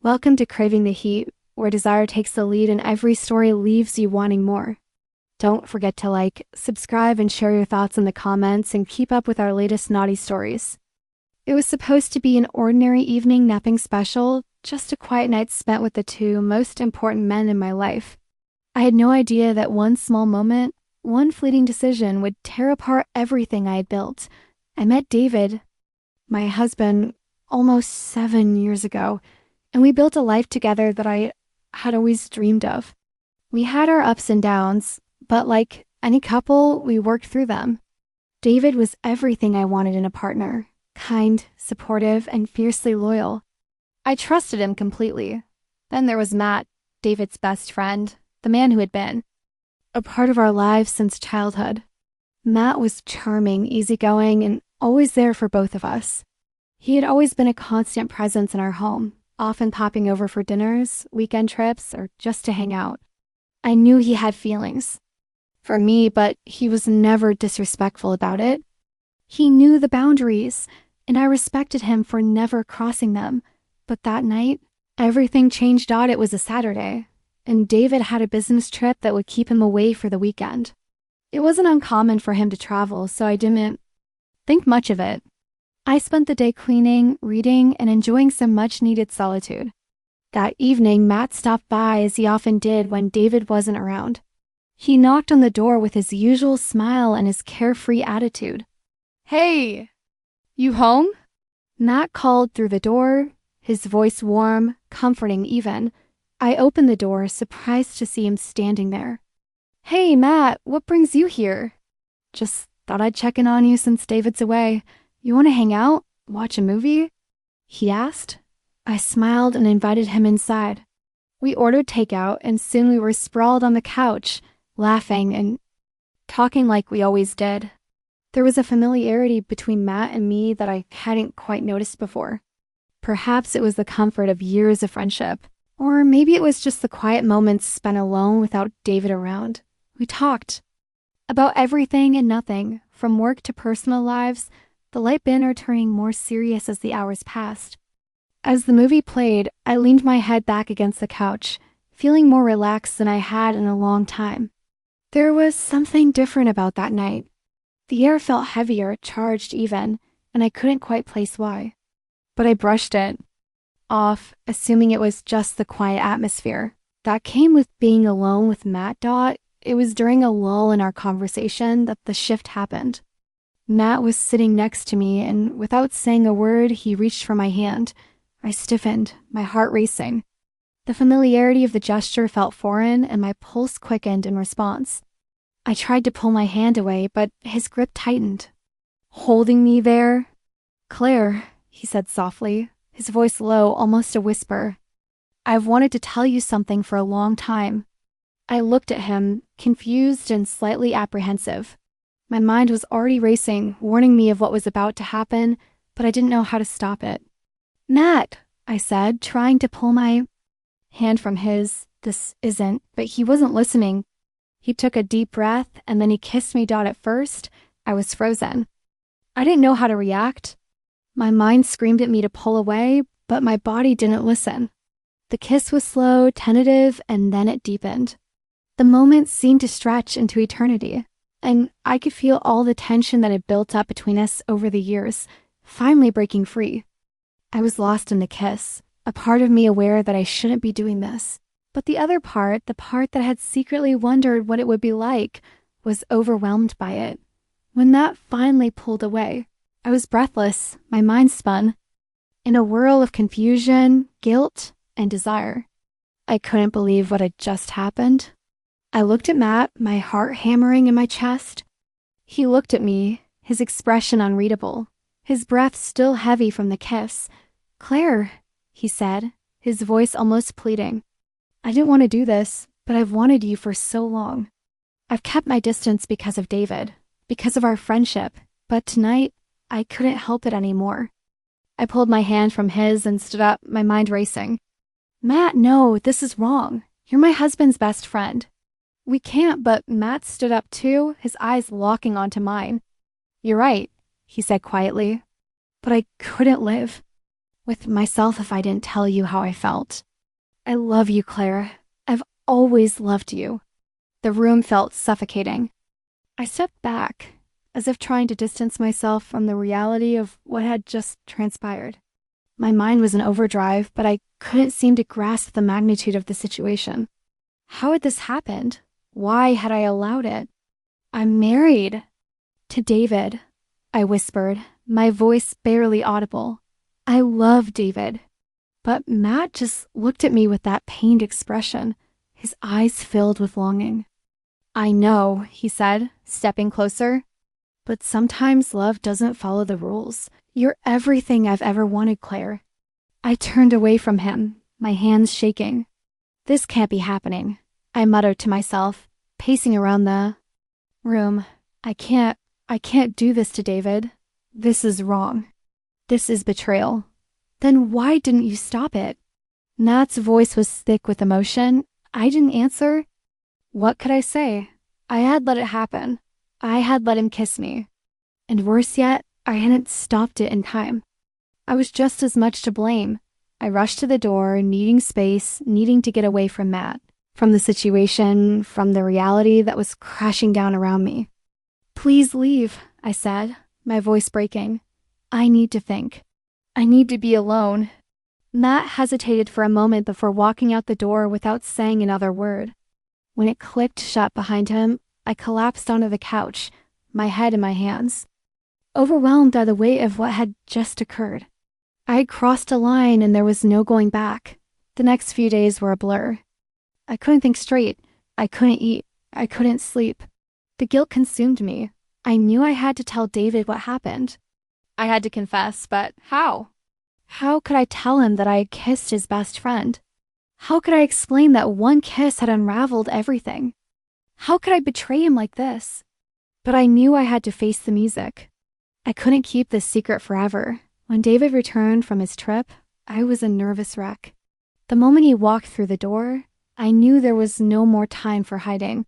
Welcome to Craving the Heat, where desire takes the lead and every story leaves you wanting more. Don't forget to like, subscribe, and share your thoughts in the comments and keep up with our latest naughty stories. It was supposed to be an ordinary evening napping special, just a quiet night spent with the two most important men in my life. I had no idea that one small moment, one fleeting decision would tear apart everything I had built. I met David, my husband, almost 7 years ago, and we built a life together that I had always dreamed of. We had our ups and downs, but like any couple, we worked through them. David was everything I wanted in a partner: kind, supportive, and fiercely loyal. I trusted him completely. Then there was Matt, David's best friend, the man who had been a part of our lives since childhood. Matt was charming, easygoing, and always there for both of us. He had always been a constant presence in our home, often popping over for dinners, weekend trips, or just to hang out. I knew he had feelings for me, but he was never disrespectful about it. He knew the boundaries, and I respected him for never crossing them. But that night, everything changed. It was a Saturday, and David had a business trip that would keep him away for the weekend. It wasn't uncommon for him to travel, so I didn't think much of it. I spent the day cleaning, reading, and enjoying some much-needed solitude. That evening, Matt stopped by as he often did when David wasn't around. He knocked on the door with his usual smile and his carefree attitude. "Hey, you home?" Matt called through the door, his voice warm, comforting even. I opened the door, surprised to see him standing there. "Hey, Matt, what brings you here?" "Just thought I'd check in on you since David's away. You want to hang out? Watch a movie?" he asked. I smiled and invited him inside. We ordered takeout, and soon we were sprawled on the couch, laughing and talking like we always did. There was a familiarity between Matt and me that I hadn't quite noticed before. Perhaps it was the comfort of years of friendship, or maybe it was just the quiet moments spent alone without David around. We talked about everything and nothing, from work to personal lives, the light banter turning more serious as the hours passed. As the movie played, I leaned my head back against the couch, feeling more relaxed than I had in a long time. There was something different about that night. The air felt heavier, charged even, and I couldn't quite place why. But I brushed it off, assuming it was just the quiet atmosphere that came with being alone with Matt. It was during a lull in our conversation that the shift happened. Matt was sitting next to me, and without saying a word, he reached for my hand. I stiffened, my heart racing. The familiarity of the gesture felt foreign, and my pulse quickened in response. I tried to pull my hand away, but his grip tightened, holding me there. "Claire," he said softly, his voice low, almost a whisper. "I've wanted to tell you something for a long time." I looked at him, confused and slightly apprehensive. My mind was already racing, warning me of what was about to happen, but I didn't know how to stop it. "Matt," I said, trying to pull my hand from his. "This isn't," but he wasn't listening. He took a deep breath, and then he kissed me. At first, I was frozen. I didn't know how to react. My mind screamed at me to pull away, but my body didn't listen. The kiss was slow, tentative, and then it deepened. The moment seemed to stretch into eternity, and I could feel all the tension that had built up between us over the years, finally breaking free. I was lost in the kiss, a part of me aware that I shouldn't be doing this. But the other part, the part that had secretly wondered what it would be like, was overwhelmed by it. When that finally pulled away, I was breathless, my mind spun. In a whirl of confusion, guilt, and desire, I couldn't believe what had just happened. I looked at Matt, my heart hammering in my chest. He looked at me, his expression unreadable, his breath still heavy from the kiss. "Claire," he said, his voice almost pleading. "I didn't want to do this, but I've wanted you for so long. I've kept my distance because of David, because of our friendship, but tonight, I couldn't help it anymore." I pulled my hand from his and stood up, my mind racing. "Matt, no, this is wrong. You're my husband's best friend. We can't," but Matt stood up too, his eyes locking onto mine. "You're right," he said quietly, "but I couldn't live. with myself if I didn't tell you how I felt. I love you, Claire. I've always loved you. The room felt suffocating. I stepped back, as if trying to distance myself from the reality of what had just transpired. My mind was in overdrive, but I couldn't seem to grasp the magnitude of the situation. How had this happened? Why had I allowed it? I'm married. To David, I whispered, my voice barely audible. I love David. But Matt just looked at me with that pained expression, his eyes filled with longing. I know, he said, stepping closer. But sometimes love doesn't follow the rules. You're everything I've ever wanted, Claire. I turned away from him, my hands shaking. This can't be happening, I muttered to myself, pacing around the room. I can't do this to David. This is wrong. This is betrayal. Then why didn't you stop it? Matt's voice was thick with emotion. I didn't answer. What could I say? I had let it happen. I had let him kiss me. And worse yet, I hadn't stopped it in time. I was just as much to blame. I rushed to the door, needing space, needing to get away from Matt, from the situation, from the reality that was crashing down around me. Please leave, I said, my voice breaking. I need to think. I need to be alone. Matt hesitated for a moment before walking out the door without saying another word. When it clicked shut behind him, I collapsed onto the couch, my head in my hands, overwhelmed by the weight of what had just occurred. I had crossed a line and there was no going back. The next few days were a blur. I couldn't think straight. I couldn't eat. I couldn't sleep. The guilt consumed me. I knew I had to tell David what happened. I had to confess, but how? How could I tell him that I had kissed his best friend? How could I explain that one kiss had unraveled everything? How could I betray him like this? But I knew I had to face the music. I couldn't keep this secret forever. When David returned from his trip, I was a nervous wreck. The moment he walked through the door, I knew there was no more time for hiding.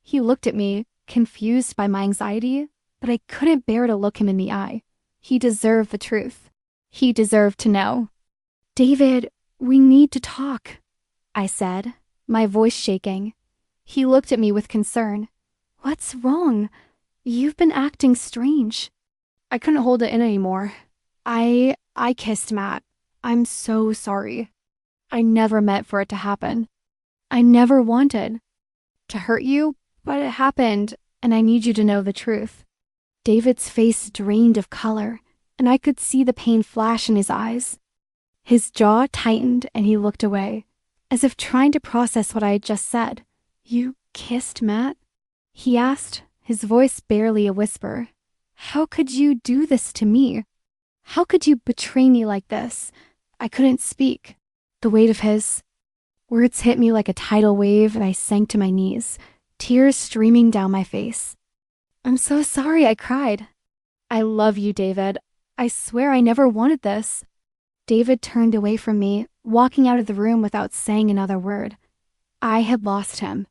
He looked at me, confused by my anxiety, but I couldn't bear to look him in the eye. He deserved the truth. He deserved to know. David, we need to talk, I said, my voice shaking. He looked at me with concern. What's wrong? You've been acting strange. I couldn't hold it in anymore. I kissed Matt. I'm so sorry. I never meant for it to happen. I never wanted to hurt you, but it happened, and I need you to know the truth. David's face drained of color, and I could see the pain flash in his eyes. His jaw tightened, and he looked away, as if trying to process what I had just said. You kissed Matt? He asked, his voice barely a whisper. How could you do this to me? How could you betray me like this? I couldn't speak. The weight of his words hit me like a tidal wave, and I sank to my knees, tears streaming down my face. I'm so sorry, I cried. I love you, David. I swear I never wanted this. David turned away from me, walking out of the room without saying another word. I had lost him.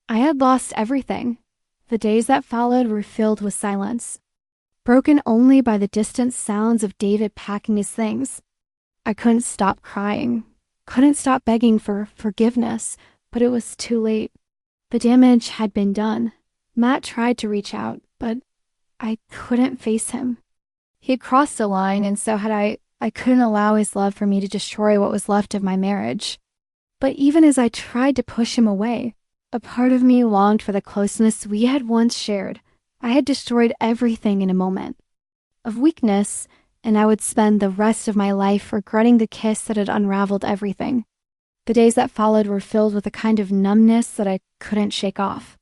I had lost everything. The days that followed were filled with silence, broken only by the distant sounds of David packing his things. I couldn't stop crying, couldn't stop begging for forgiveness, but it was too late. The damage had been done. Matt tried to reach out, but I couldn't face him. He had crossed a line, and so had I. I couldn't allow his love for me to destroy what was left of my marriage. But even as I tried to push him away, a part of me longed for the closeness we had once shared. I had destroyed everything in a moment of weakness, and I would spend the rest of my life regretting the kiss that had unraveled everything. The days that followed were filled with a kind of numbness that I couldn't shake off.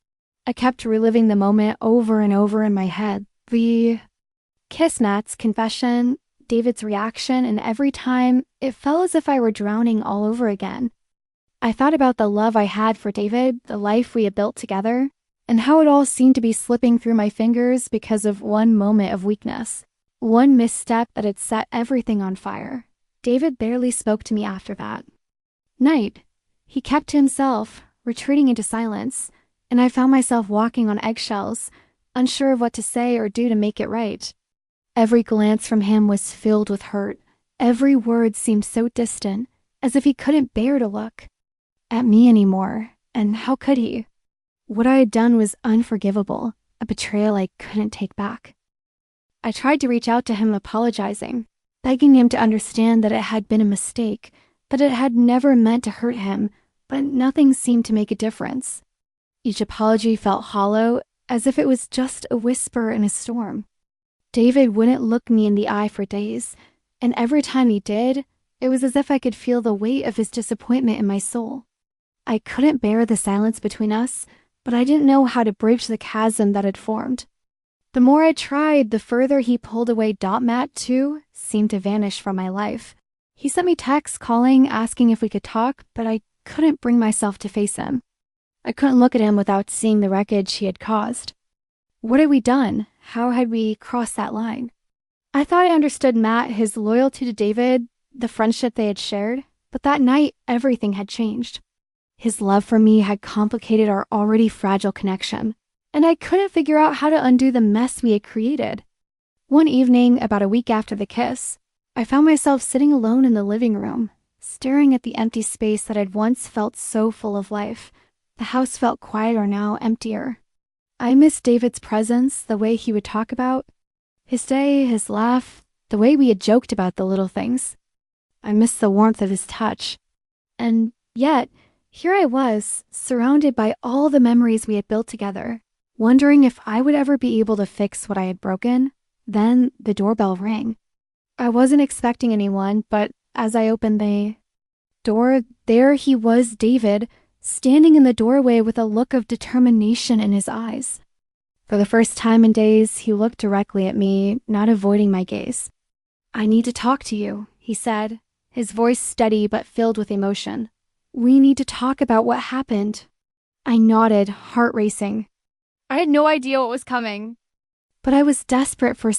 I kept reliving the moment over and over in my head. The kiss, Matt's confession, David's reaction, and every time it felt as if I were drowning all over again. I thought about the love I had for David, the life we had built together, and how it all seemed to be slipping through my fingers because of one moment of weakness, one misstep that had set everything on fire. David barely spoke to me after that night. He kept to himself, retreating into silence, and I found myself walking on eggshells, unsure of what to say or do to make it right. Every glance from him was filled with hurt, Every word seemed so distant, as if he couldn't bear to look at me anymore. And how could he? What I had done was unforgivable, a betrayal I couldn't take back. I tried to reach out to him apologizing, begging him to understand that it had been a mistake, that it had never meant to hurt him, but nothing seemed to make a difference. Each apology felt hollow, as if it was just a whisper in a storm. David wouldn't look me in the eye for days, and every time he did, it was as if I could feel the weight of his disappointment in my soul. I couldn't bear the silence between us, but I didn't know how to bridge the chasm that had formed. The more I tried, the further he pulled away. Matt, too, seemed to vanish from my life. He sent me texts calling, asking if we could talk, but I couldn't bring myself to face him. I couldn't look at him without seeing the wreckage he had caused. What had we done? How had we crossed that line? I thought I understood Matt, his loyalty to David, the friendship they had shared, but that night, everything had changed. His love for me had complicated our already fragile connection, and I couldn't figure out how to undo the mess we had created. One evening, about a week after the kiss, I found myself sitting alone in the living room, staring at the empty space that had once felt so full of life. The house felt quieter now, emptier. I missed David's presence, the way he would talk about his day, his laugh, the way we had joked about the little things. I missed the warmth of his touch. And yet, here I was, surrounded by all the memories we had built together, wondering if I would ever be able to fix what I had broken. Then the doorbell rang. I wasn't expecting anyone, but as I opened the door, there he was, David, standing in the doorway with a look of determination in his eyes. For the first time in days, he looked directly at me, not avoiding my gaze. "I need to talk to you," he said, his voice steady but filled with emotion. "We need to talk about what happened." I nodded, heart racing. I had no idea what was coming, but I was desperate for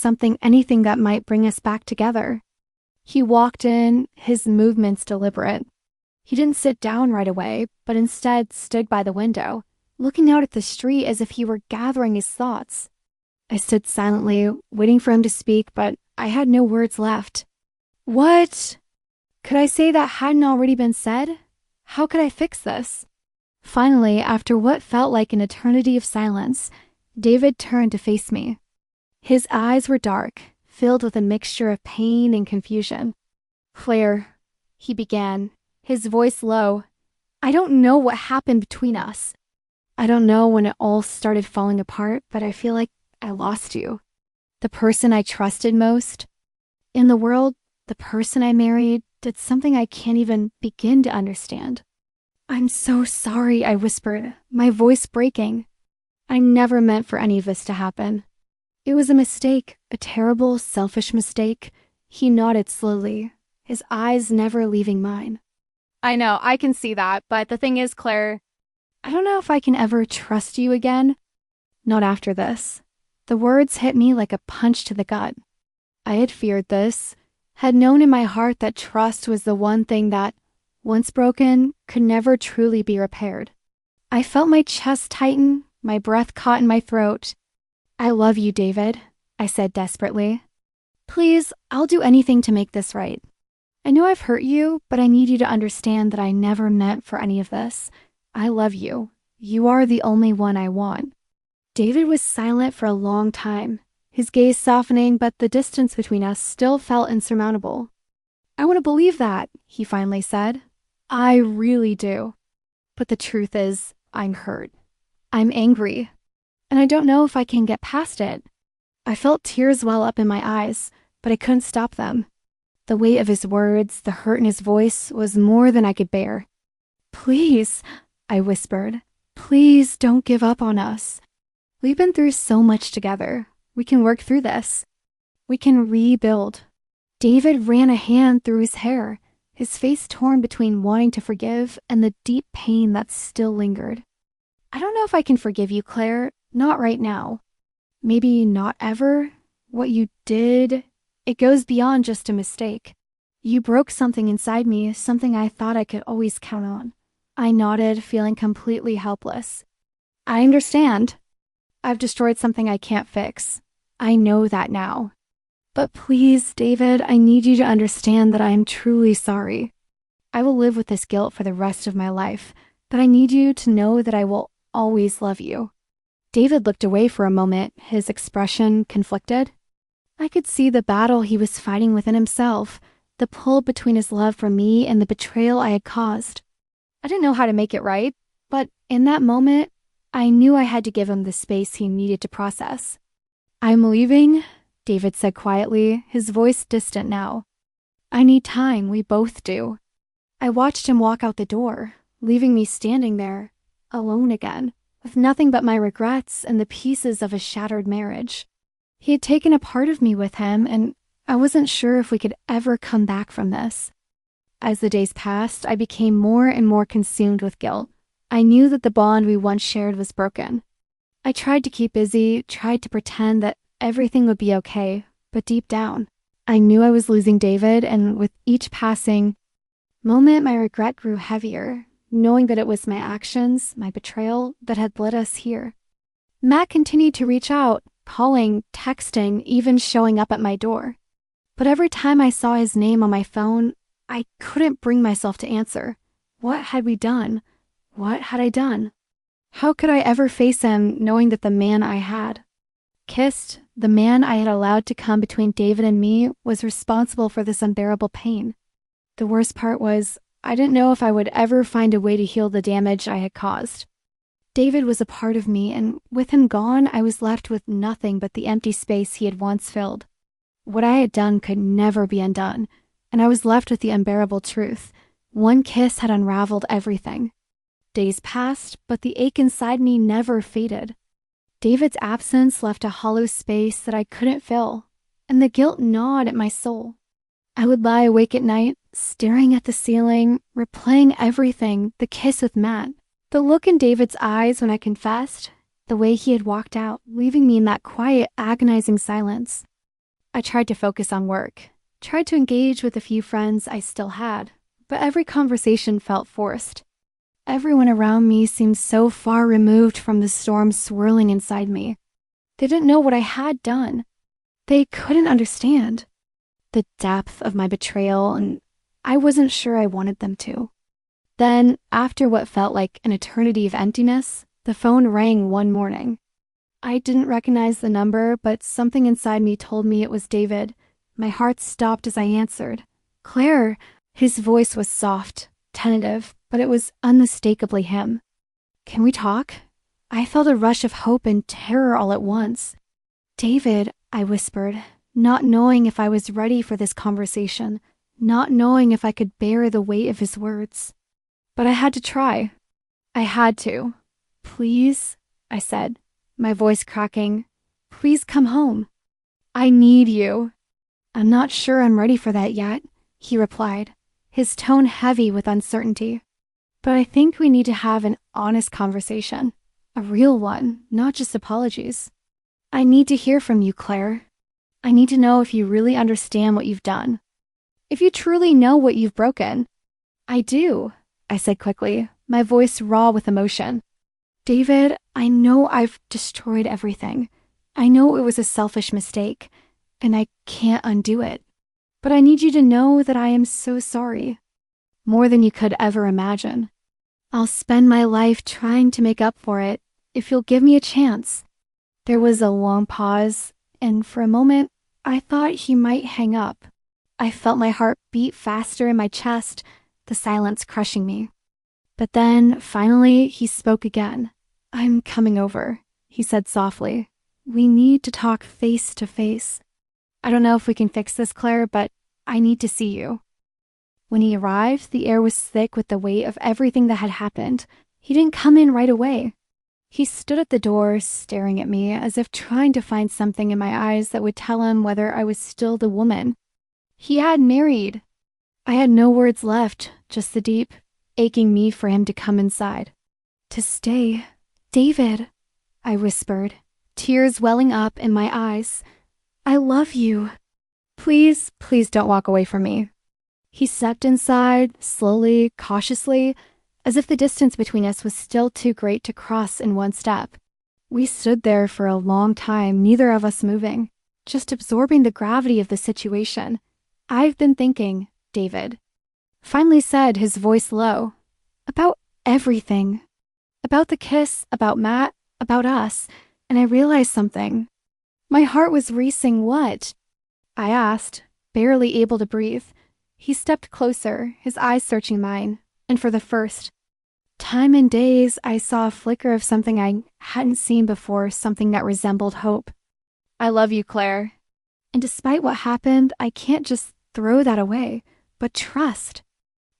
anything that might bring us back together. He walked in, his movements deliberate. He didn't sit down right away, but instead stood by the window, looking out at the street as if he were gathering his thoughts. I stood silently, waiting for him to speak, but I had no words left. What could I say that hadn't already been said? How could I fix this? Finally, after what felt like an eternity of silence, David turned to face me. His eyes were dark, filled with a mixture of pain and confusion. "Claire," he began, his voice low, "I don't know what happened between us. I don't know when it all started falling apart, but I feel like I lost you. The person I trusted most in the world, the person I married, did something I can't even begin to understand." "I'm so sorry," I whispered, my voice breaking. "I never meant for any of this to happen. It was a mistake, a terrible, selfish mistake." He nodded slowly, his eyes never leaving mine. "I know, I can see that, but the thing is, Claire, I don't know if I can ever trust you again. Not after this." The words hit me like a punch to the gut. I had feared this, had known in my heart that trust was the one thing that, once broken, could never truly be repaired. I felt my chest tighten, my breath caught in my throat. "I love you, David," I said desperately. "Please, I'll do anything to make this right. I know I've hurt you, but I need you to understand that I never meant for any of this. I love you. You are the only one I want." David was silent for a long time, his gaze softening, but the distance between us still felt insurmountable. "I want to believe that," he finally said. "I really do. But the truth is, I'm hurt. I'm angry. And I don't know if I can get past it." I felt tears well up in my eyes, but I couldn't stop them. The weight of his words, the hurt in his voice, was more than I could bear. "Please," I whispered, "please don't give up on us. We've been through so much together. We can work through this. We can rebuild." David ran a hand through his hair, his face torn between wanting to forgive and the deep pain that still lingered. "I don't know if I can forgive you, Claire. Not right now. Maybe not ever. What you did, it goes beyond just a mistake. You broke something inside me, something I thought I could always count on." I nodded, feeling completely helpless. "I understand. I've destroyed something I can't fix. I know that now." But please, David, I need you to understand that I am truly sorry. I will live with this guilt for the rest of my life, but I need you to know that I will always love you. David looked away for a moment, his expression conflicted. I could see the battle he was fighting within himself, the pull between his love for me and the betrayal I had caused. I didn't know how to make it right, but in that moment, I knew I had to give him the space he needed to process. I'm leaving, David said quietly, his voice distant now. I need time, we both do. I watched him walk out the door, leaving me standing there, alone again, with nothing but my regrets and the pieces of a shattered marriage. He had taken a part of me with him, and I wasn't sure if we could ever come back from this. As the days passed, I became more and more consumed with guilt. I knew that the bond we once shared was broken. I tried to keep busy, tried to pretend that everything would be okay, but deep down, I knew I was losing David, and with each passing moment, my regret grew heavier, knowing that it was my actions, my betrayal, that had led us here. Matt continued to reach out, calling, texting, even showing up at my door. But every time I saw his name on my phone, I couldn't bring myself to answer. What had we done? What had I done? How could I ever face him knowing that the man I had kissed, the man I had allowed to come between David and me, was responsible for this unbearable pain? The worst part was, I didn't know if I would ever find a way to heal the damage I had caused. David was a part of me, and with him gone, I was left with nothing but the empty space he had once filled. What I had done could never be undone, and I was left with the unbearable truth. One kiss had unraveled everything. Days passed, but the ache inside me never faded. David's absence left a hollow space that I couldn't fill, and the guilt gnawed at my soul. I would lie awake at night, staring at the ceiling, replaying everything, the kiss with Matt, the look in David's eyes when I confessed, the way he had walked out, leaving me in that quiet, agonizing silence. I tried to focus on work, tried to engage with the few friends I still had, but every conversation felt forced. Everyone around me seemed so far removed from the storm swirling inside me. They didn't know what I had done. They couldn't understand the depth of my betrayal, and I wasn't sure I wanted them to. Then, after what felt like an eternity of emptiness, the phone rang one morning. I didn't recognize the number, but something inside me told me it was David. My heart stopped as I answered. Claire! His voice was soft, tentative, but it was unmistakably him. Can we talk? I felt a rush of hope and terror all at once. David, I whispered, not knowing if I was ready for this conversation, not knowing if I could bear the weight of his words. But I had to try. I had to. Please, I said, my voice cracking, please come home. I need you. I'm not sure I'm ready for that yet, he replied, his tone heavy with uncertainty. But I think we need to have an honest conversation, a real one, not just apologies. I need to hear from you, Claire. I need to know if you really understand what you've done. If you truly know what you've broken. I do, I said quickly, my voice raw with emotion. David, I know I've destroyed everything. I know it was a selfish mistake, and I can't undo it. But I need you to know that I am so sorry. More than you could ever imagine. I'll spend my life trying to make up for it if you'll give me a chance. There was a long pause, and for a moment, I thought he might hang up. I felt my heart beat faster in my chest, the silence crushing me. But then, finally, he spoke again. I'm coming over, he said softly. We need to talk face to face. I don't know if we can fix this, Claire, but I need to see you. When he arrived, the air was thick with the weight of everything that had happened. He didn't come in right away. He stood at the door, staring at me, as if trying to find something in my eyes that would tell him whether I was still the woman he had married. I had no words left, just the deep, aching need for him to come inside. To stay. David, I whispered, tears welling up in my eyes. I love you. Please, please don't walk away from me. He stepped inside, slowly, cautiously, as if the distance between us was still too great to cross in one step. We stood there for a long time, neither of us moving, just absorbing the gravity of the situation. "I've been thinking," David finally said, his voice low, "about everything. About the kiss, about Matt, about us, and I realized something." My heart was racing. "What?" I asked, barely able to breathe. He stepped closer, his eyes searching mine, and for the first time in days, I saw a flicker of something I hadn't seen before, something that resembled hope. "I love you, Claire. And despite what happened, I can't just throw that away. But trust.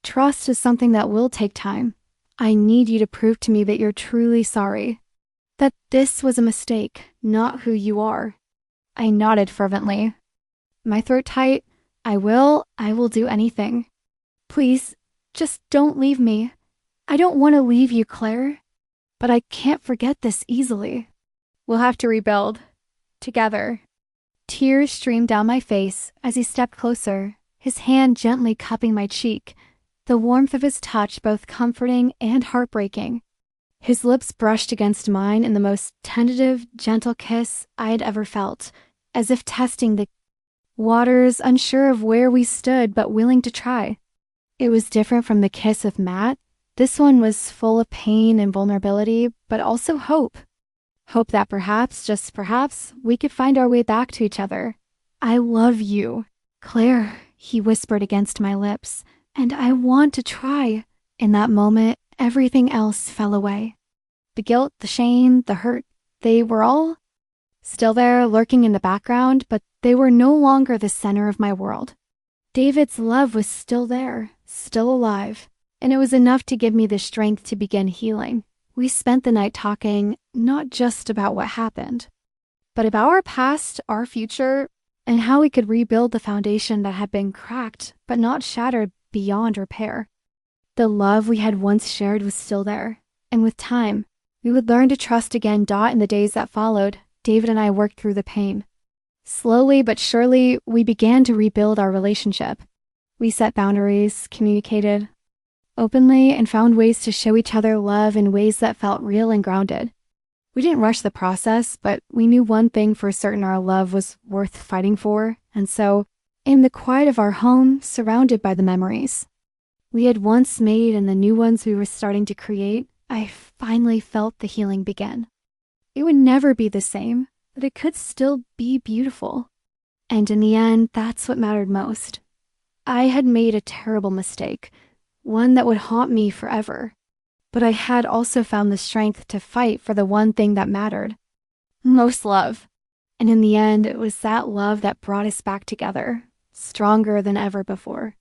Trust is something that will take time. I need you to prove to me that you're truly sorry. That this was a mistake, not who you are." I nodded fervently, my throat tight. I will do anything. "Please, just don't leave me. I don't want to leave you, Claire. But I can't forget this easily. We'll have to rebuild. Together." Tears streamed down my face as he stepped closer, his hand gently cupping my cheek, the warmth of his touch both comforting and heartbreaking. His lips brushed against mine in the most tentative, gentle kiss I had ever felt, as if testing the waters, unsure of where we stood but willing to try. It was different from the kiss of Matt. This one was full of pain and vulnerability, but also hope. Hope that perhaps, just perhaps, we could find our way back to each other. "I love you, Claire," he whispered against my lips, "and I want to try." In that moment, everything else fell away. The guilt, the shame, the hurt, they were all still there, lurking in the background, but they were no longer the center of my world. David's love was still there, still alive, and it was enough to give me the strength to begin healing. We spent the night talking not just about what happened, but about our past, our future, and how we could rebuild the foundation that had been cracked but not shattered beyond repair. The love we had once shared was still there, and with time, we would learn to trust again. In the days that followed, David and I worked through the pain. Slowly but surely, we began to rebuild our relationship. We set boundaries, communicated openly, and found ways to show each other love in ways that felt real and grounded. We didn't rush the process, but we knew one thing for certain: our love was worth fighting for. And so, in the quiet of our home, surrounded by the memories we had once made and the new ones we were starting to create, I finally felt the healing begin. It would never be the same, but it could still be beautiful. And in the end, that's what mattered most. I had made a terrible mistake, one that would haunt me forever. But I had also found the strength to fight for the one thing that mattered most: love. And in the end, it was that love that brought us back together, stronger than ever before.